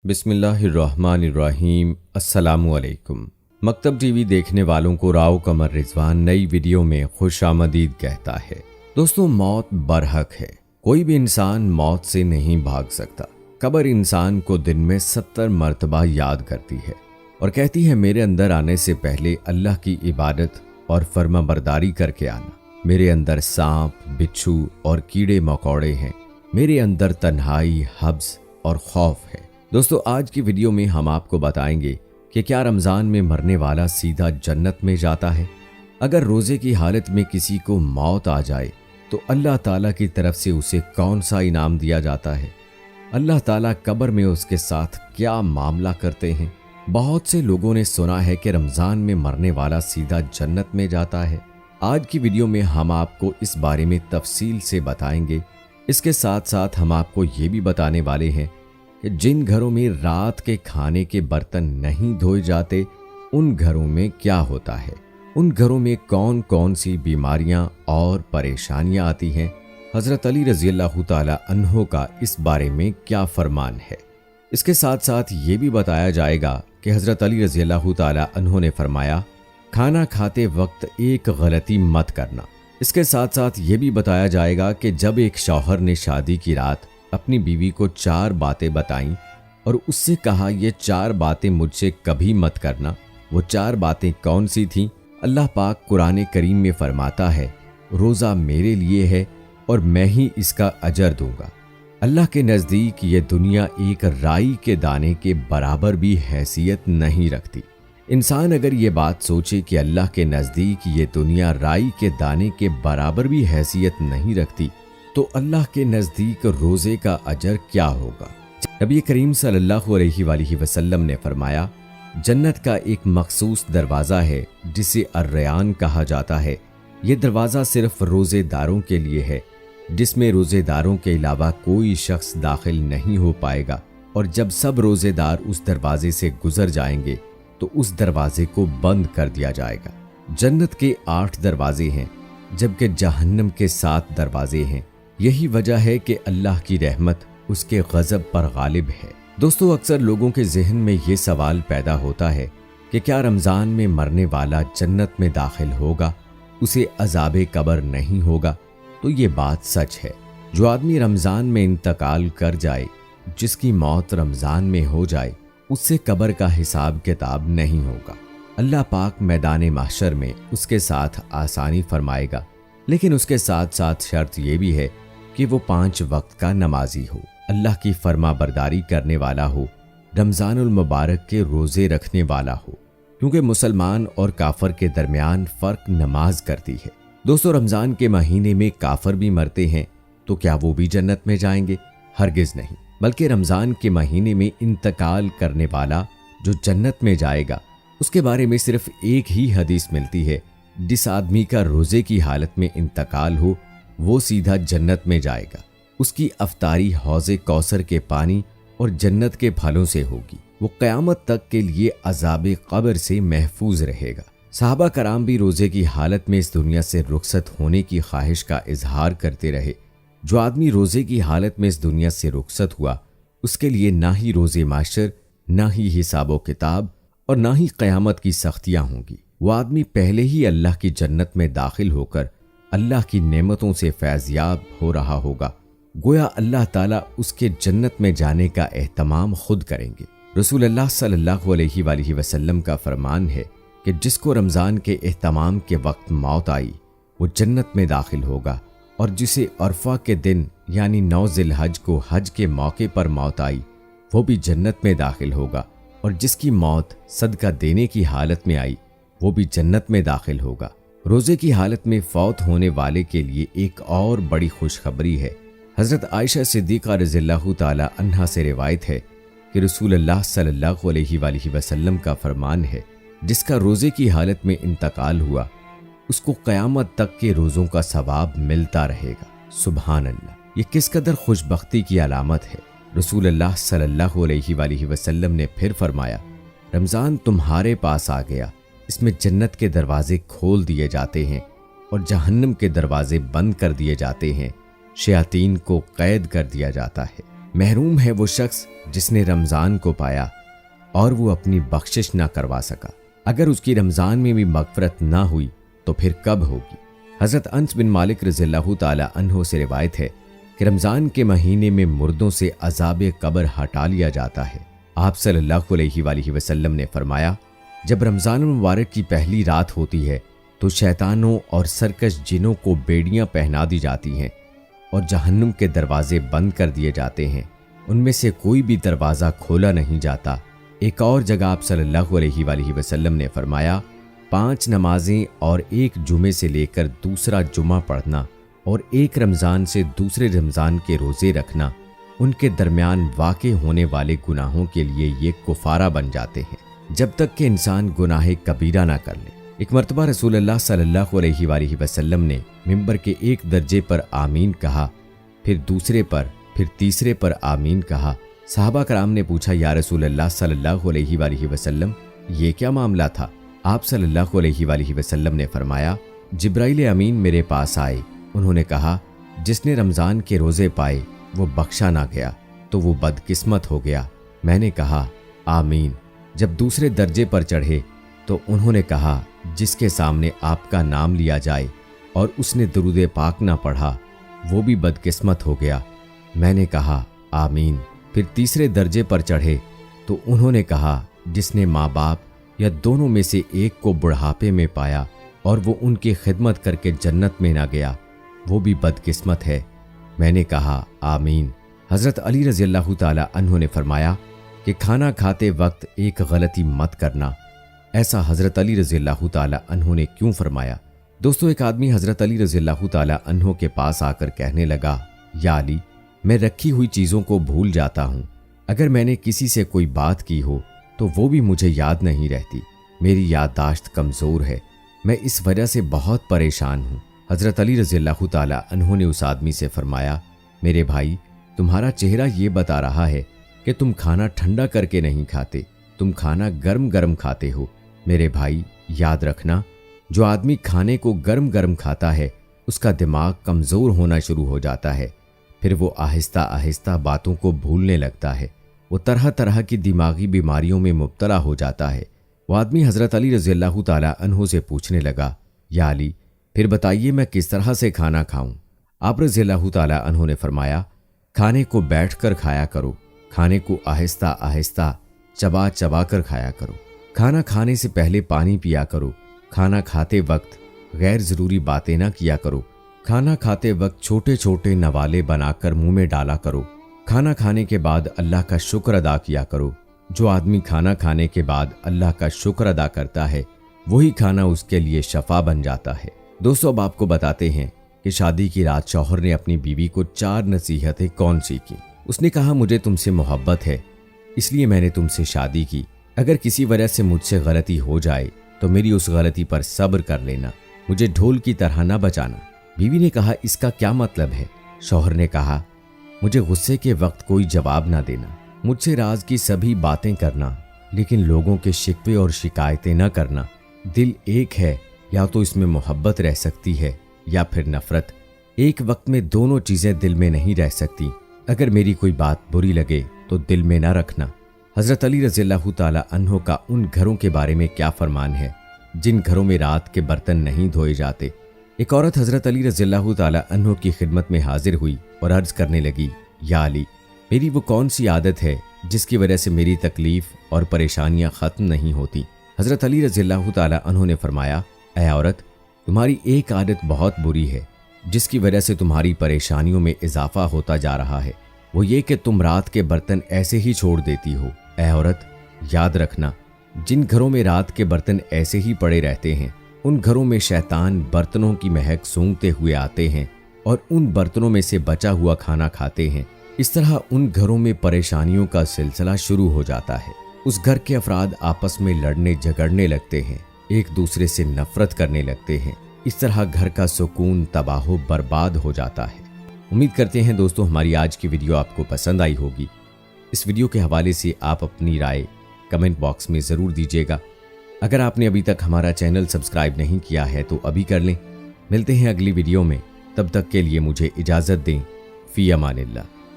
بسم اللہ الرحمن الرحیم۔ السلام علیکم۔ مکتب ٹی وی دیکھنے والوں کو راؤ قمر رضوان نئی ویڈیو میں خوش آمدید کہتا ہے۔ دوستو، موت برحق ہے۔ کوئی بھی انسان موت سے نہیں بھاگ سکتا۔ قبر انسان کو دن میں 70 مرتبہ یاد کرتی ہے اور کہتی ہے میرے اندر آنے سے پہلے اللہ کی عبادت اور فرما برداری کر کے آنا۔ میرے اندر سانپ، بچھو اور کیڑے مکوڑے ہیں۔ میرے اندر تنہائی، حبس اور خوف ہے۔ دوستو، آج کی ویڈیو میں ہم آپ کو بتائیں گے کہ کیا رمضان میں مرنے والا سیدھا جنت میں جاتا ہے؟ اگر روزے کی حالت میں کسی کو موت آ جائے تو اللہ تعالیٰ کی طرف سے اسے کون سا انعام دیا جاتا ہے؟ اللہ تعالیٰ قبر میں اس کے ساتھ کیا معاملہ کرتے ہیں؟ بہت سے لوگوں نے سنا ہے کہ رمضان میں مرنے والا سیدھا جنت میں جاتا ہے۔ آج کی ویڈیو میں ہم آپ کو اس بارے میں تفصیل سے بتائیں گے۔ اس کے ساتھ ساتھ ہم آپ کو یہ بھی بتانے والے ہیں کہ جن گھروں میں رات کے کھانے کے برتن نہیں دھوئے جاتے ان گھروں میں کیا ہوتا ہے، ان گھروں میں کون کون سی بیماریاں اور پریشانیاں آتی ہیں، حضرت علی رضی اللہ تعالی عنہ کا اس بارے میں کیا فرمان ہے۔ اس کے ساتھ ساتھ یہ بھی بتایا جائے گا کہ حضرت علی رضی اللہ تعالی عنہ نے فرمایا کھانا کھاتے وقت ایک غلطی مت کرنا۔ اس کے ساتھ ساتھ یہ بھی بتایا جائے گا کہ جب ایک شوہر نے شادی کی رات اپنی بیوی کو 4 باتیں بتائیں اور اس سے کہا یہ 4 باتیں مجھ سے کبھی مت کرنا، وہ 4 باتیں کون سی تھیں؟ اللہ پاک قرآن کریم میں فرماتا ہے روزہ میرے لیے ہے اور میں ہی اس کا اجر دوں گا۔ اللہ کے نزدیک یہ دنیا ایک رائی کے دانے کے برابر بھی حیثیت نہیں رکھتی۔ انسان اگر یہ بات سوچے کہ اللہ کے نزدیک یہ دنیا رائی کے دانے کے برابر بھی حیثیت نہیں رکھتی تو اللہ کے نزدیک روزے کا اجر کیا ہوگا؟ نبی کریم صلی اللہ علیہ وآلہ وسلم نے فرمایا جنت کا ایک مخصوص دروازہ ہے جسے الریان کہا جاتا ہے۔ یہ دروازہ صرف روزے داروں کے لیے ہے، جس میں روزے داروں کے علاوہ کوئی شخص داخل نہیں ہو پائے گا، اور جب سب روزے دار اس دروازے سے گزر جائیں گے تو اس دروازے کو بند کر دیا جائے گا۔ جنت کے 8 دروازے ہیں جبکہ جہنم کے 7 دروازے ہیں۔ یہی وجہ ہے کہ اللہ کی رحمت اس کے غضب پر غالب ہے۔ دوستو، اکثر لوگوں کے ذہن میں یہ سوال پیدا ہوتا ہے کہ کیا رمضان میں مرنے والا جنت میں داخل ہوگا، اسے عذاب قبر نہیں ہوگا؟ تو یہ بات سچ ہے۔ جو آدمی رمضان میں انتقال کر جائے، جس کی موت رمضان میں ہو جائے، اس سے قبر کا حساب کتاب نہیں ہوگا۔ اللہ پاک میدان محشر میں اس کے ساتھ آسانی فرمائے گا، لیکن اس کے ساتھ ساتھ شرط یہ بھی ہے کہ وہ 5 وقت کا نمازی ہو، اللہ کی فرما برداری کرنے والا ہو، رمضان المبارک کے روزے رکھنے والا ہو، کیونکہ مسلمان اور کافر کے درمیان فرق نماز کرتی ہے۔ دوستو، رمضان کے مہینے میں کافر بھی مرتے ہیں تو کیا وہ بھی جنت میں جائیں گے؟ ہرگز نہیں، بلکہ رمضان کے مہینے میں انتقال کرنے والا جو جنت میں جائے گا اس کے بارے میں صرف ایک ہی حدیث ملتی ہے، جس آدمی کا روزے کی حالت میں انتقال ہو وہ سیدھا جنت میں جائے گا۔ اس کی افطاری حوض کوثر کے پانی اور جنت کے پھلوں سے ہوگی۔ وہ قیامت تک کے لیے عذاب قبر سے محفوظ رہے گا۔ صحابہ کرام بھی روزے کی حالت میں اس دنیا سے رخصت ہونے کی خواہش کا اظہار کرتے رہے۔ جو آدمی روزے کی حالت میں اس دنیا سے رخصت ہوا اس کے لیے نہ ہی روزے معاشر، نہ ہی حساب و کتاب اور نہ ہی قیامت کی سختیاں ہوں گی۔ وہ آدمی پہلے ہی اللہ کی جنت میں داخل ہو کر اللہ کی نعمتوں سے فیضیاب ہو رہا ہوگا، گویا اللہ تعالیٰ اس کے جنت میں جانے کا اہتمام خود کریں گے۔ رسول اللہ صلی اللہ علیہ وآلہ وسلم کا فرمان ہے کہ جس کو رمضان کے اہتمام کے وقت موت آئی وہ جنت میں داخل ہوگا، اور جسے عرفہ کے دن یعنی 9 ذی الحج کو حج کے موقع پر موت آئی وہ بھی جنت میں داخل ہوگا، اور جس کی موت صدقہ دینے کی حالت میں آئی وہ بھی جنت میں داخل ہوگا۔ روزے کی حالت میں فوت ہونے والے کے لیے ایک اور بڑی خوشخبری ہے۔ حضرت عائشہ صدیقہ رضی اللہ تعالی عنہا سے روایت ہے کہ رسول اللہ صلی اللہ علیہ وآلہ وسلم کا فرمان ہے جس کا روزے کی حالت میں انتقال ہوا اس کو قیامت تک کے روزوں کا ثواب ملتا رہے گا۔ سبحان اللہ، یہ کس قدر خوش بختی کی علامت ہے۔ رسول اللہ صلی اللہ علیہ وآلہ وسلم نے پھر فرمایا رمضان تمہارے پاس آ گیا، اس میں جنت کے دروازے کھول دیے جاتے ہیں اور جہنم کے دروازے بند کر دیے جاتے ہیں، شیاطین کو قید کر دیا جاتا ہے۔ محروم ہے وہ شخص جس نے رمضان کو پایا اور وہ اپنی بخشش نہ کروا سکا۔ اگر اس کی رمضان میں بھی مغفرت نہ ہوئی تو پھر کب ہوگی؟ حضرت انس بن مالک رضی اللہ تعالی عنہ سے روایت ہے کہ رمضان کے مہینے میں مردوں سے عذاب قبر ہٹا لیا جاتا ہے۔ آپ صلی اللہ علیہ وآلہ وسلم نے فرمایا، جب رمضان المبارک کی پہلی رات ہوتی ہے تو شیطانوں اور سرکش جنوں کو بیڑیاں پہنا دی جاتی ہیں اور جہنم کے دروازے بند کر دیے جاتے ہیں، ان میں سے کوئی بھی دروازہ کھولا نہیں جاتا۔ ایک اور جگہ آپ صلی اللہ علیہ وآلہ وسلم نے فرمایا، 5 نمازیں اور ایک جمعے سے لے کر دوسرا جمعہ پڑھنا اور ایک رمضان سے دوسرے رمضان کے روزے رکھنا ان کے درمیان واقع ہونے والے گناہوں کے لیے یہ کفارہ بن جاتے ہیں جب تک کہ انسان گناہ کبیرہ نہ کر لے۔ ایک مرتبہ رسول اللہ صلی اللہ علیہ وآلہ وسلم نے ممبر کے ایک درجے پر آمین کہا، پھر دوسرے پر، پھر تیسرے پر آمین کہا۔ صحابہ کرام نے پوچھا، یا رسول اللہ صلی اللہ علیہ وآلہ وسلم یہ کیا معاملہ تھا؟ آپ صلی اللہ علیہ وآلہ وسلم نے فرمایا، جبرائیل امین میرے پاس آئے، انہوں نے کہا جس نے رمضان کے روزے پائے وہ بخشا نہ گیا تو وہ بدقسمت ہو گیا۔ میں نے کہا آمین۔ جب دوسرے درجے پر چڑھے تو انہوں نے کہا جس کے سامنے آپ کا نام لیا جائے اور اس نے درود پاک نہ پڑھا وہ بھی بدقسمت ہو گیا۔ میں نے کہا آمین۔ پھر تیسرے درجے پر چڑھے تو انہوں نے کہا جس نے ماں باپ یا دونوں میں سے ایک کو بڑھاپے میں پایا اور وہ ان کی خدمت کر کے جنت میں نہ گیا وہ بھی بدقسمت ہے۔ میں نے کہا آمین۔ حضرت علی رضی اللہ تعالی عنہ نے فرمایا کہ کھانا کھاتے وقت ایک غلطی مت کرنا۔ ایسا حضرت علی رضی اللہ تعالی عنہ نے کیوں فرمایا؟ دوستو، ایک آدمی حضرت علی رضی اللہ تعالی عنہ کے پاس آ کر کہنے لگا، یا علی، میں رکھی ہوئی چیزوں کو بھول جاتا ہوں، اگر میں نے کسی سے کوئی بات کی ہو تو وہ بھی مجھے یاد نہیں رہتی، میری یادداشت کمزور ہے، میں اس وجہ سے بہت پریشان ہوں۔ حضرت علی رضی اللہ تعالی عنہ نے اس آدمی سے فرمایا، میرے بھائی، تمہارا چہرہ یہ بتا رہا ہے کہ تم کھانا ٹھنڈا کر کے نہیں کھاتے، تم کھانا گرم گرم کھاتے ہو۔ میرے بھائی، یاد رکھنا، جو آدمی کھانے کو گرم گرم کھاتا ہے اس کا دماغ کمزور ہونا شروع ہو جاتا ہے، پھر وہ آہستہ آہستہ باتوں کو بھولنے لگتا ہے، وہ طرح طرح کی دماغی بیماریوں میں مبتلا ہو جاتا ہے۔ وہ آدمی حضرت علی رضی اللہ تعالی عنہ سے پوچھنے لگا، یا علی، پھر بتائیے میں کس طرح سے کھانا کھاؤں؟ آپ رضی اللہ تعالی عنہ نے فرمایا، کھانے کو بیٹھ کر کھایا کرو، کھانے کو آہستہ آہستہ چبا چبا کر کھایا کرو، کھانا کھانے سے پہلے پانی پیا کرو، کھانا کھاتے وقت غیر ضروری باتیں نہ کیا کرو، کھانا کھاتے وقت چھوٹے چھوٹے نوالے بنا کر منہ میں ڈالا کرو، کھانا کھانے کے بعد اللہ کا شکر ادا کیا کرو۔ جو آدمی کھانا کھانے کے بعد اللہ کا شکر ادا کرتا ہے وہی کھانا اس کے لیے شفا بن جاتا ہے۔ دوستو، اب آپ کو بتاتے ہیں کہ شادی کی رات شوہر نے اپنی بیوی کو 4 نصیحتیں کون سی کی۔ اس نے کہا، مجھے تم سے محبت ہے اس لیے میں نے تم سے شادی کی، اگر کسی وجہ سے مجھ سے غلطی ہو جائے تو میری اس غلطی پر صبر کر لینا، مجھے ڈھول کی طرح نہ بچانا۔ بیوی نے کہا، اس کا کیا مطلب ہے؟ شوہر نے کہا، مجھے غصے کے وقت کوئی جواب نہ دینا، مجھ سے راز کی سبھی باتیں کرنا لیکن لوگوں کے شکوے اور شکایتیں نہ کرنا۔ دل ایک ہے، یا تو اس میں محبت رہ سکتی ہے یا پھر نفرت، ایک وقت میں دونوں چیزیں دل میں نہیں رہ سکتی۔ اگر میری کوئی بات بری لگے تو دل میں نہ رکھنا۔ حضرت علی رضی اللہ تعالی عنہ کا ان گھروں کے بارے میں کیا فرمان ہے جن گھروں میں رات کے برتن نہیں دھوئے جاتے؟ ایک عورت حضرت علی رضی اللہ تعالی عنہ کی خدمت میں حاضر ہوئی اور عرض کرنے لگی، یا علی، میری وہ کون سی عادت ہے جس کی وجہ سے میری تکلیف اور پریشانیاں ختم نہیں ہوتی؟ حضرت علی رضی اللہ تعالی عنہ نے فرمایا، اے عورت، تمہاری ایک عادت بہت بری ہے جس کی وجہ سے تمہاری پریشانیوں میں اضافہ ہوتا جا رہا ہے، وہ یہ کہ تم رات کے برتن ایسے ہی چھوڑ دیتی ہو۔ اے عورت، یاد رکھنا، جن گھروں میں رات کے برتن ایسے ہی پڑے رہتے ہیں ان گھروں میں شیطان برتنوں کی مہک سونگھتے ہوئے آتے ہیں اور ان برتنوں میں سے بچا ہوا کھانا کھاتے ہیں۔ اس طرح ان گھروں میں پریشانیوں کا سلسلہ شروع ہو جاتا ہے، اس گھر کے افراد آپس میں لڑنے جھگڑنے لگتے ہیں، ایک دوسرے سے نفرت کرنے لگتے ہیں، اس طرح گھر کا سکون تباہ و برباد ہو جاتا ہے۔ امید کرتے ہیں دوستو ہماری آج کی ویڈیو آپ کو پسند آئی ہوگی۔ اس ویڈیو کے حوالے سے آپ اپنی رائے کمنٹ باکس میں ضرور دیجیے گا۔ اگر آپ نے ابھی تک ہمارا چینل سبسکرائب نہیں کیا ہے تو ابھی کر لیں۔ ملتے ہیں اگلی ویڈیو میں، تب تک کے لیے مجھے اجازت دیں۔ فی امان اللہ۔